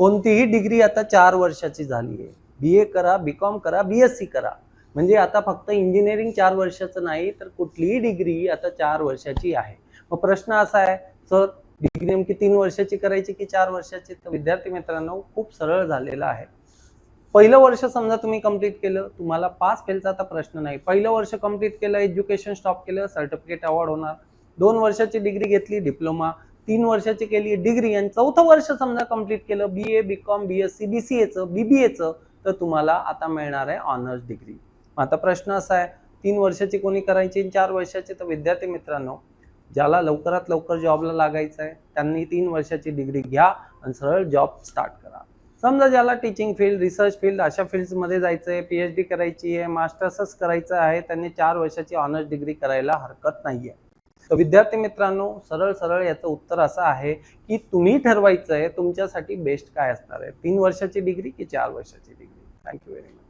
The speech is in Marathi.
कोणतीही डिग्री आता 4 वर्षाची झाली आहे. BA करा, BCom करा, BSc करा. म्हणजे आता फक्त इंजिनिअरिंग 4 वर्षाचं नाही, तर कुठलीही डिग्री आता 4 वर्षाची आहे. मग प्रश्न असा आहे, सर डिग्री नेमकी 3 वर्षाची करायची की 4 वर्षाची? तर विद्यार्थी मित्रांनो, खूप सरळ झालेलं आहे. पहिलं वर्ष समजा तुम्ही कंप्लीट केलं, तुम्हाला पास फेलचा आता प्रश्न नाही. पहिलं वर्ष कंप्लीट केलं, एज्युकेशन स्टॉप केलं, सर्टिफिकेट अवॉर्ड होणार. 2 वर्षाची डिग्री घेतली, डिप्लोमा. 3 वर्षाची केली डिग्री आणि 4थं वर्ष समजा कंप्लीट केलं, BA, BCom, BSc, BCAचं, BBAचं, तर तुम्हाला आता मिळणार आहे ऑनर्स डिग्री. आता प्रश्न असा आहे, 3 वर्षाची कोणी करायची आणि 4 वर्षाची? तर विद्यार्थी मित्रांनो, ज्याला लवकरात लवकर जॉबला लागायचं आहे त्यांनी 3 वर्षाची डिग्री घ्या आणि सरळ जॉब स्टार्ट करा. समजा ज्याला टीचिंग फील्ड, रिसर्च फील्ड अशा फील्ड्समध्ये जायचं आहे, PhD करायची आहे, मास्टर्सच करायचं आहे, त्यांनी 4 वर्षाची ऑनर्स डिग्री करायला हरकत नाही आहे. तर विद्यार्थी मित्रांनो, सरळ सरळ याचं उत्तर असं आहे की तुम्ही ठरवायचं आहे तुमच्यासाठी बेस्ट काय असणार आहे, 3 वर्षाची डिग्री की 4 वर्षाची डिग्री. Thank you very much.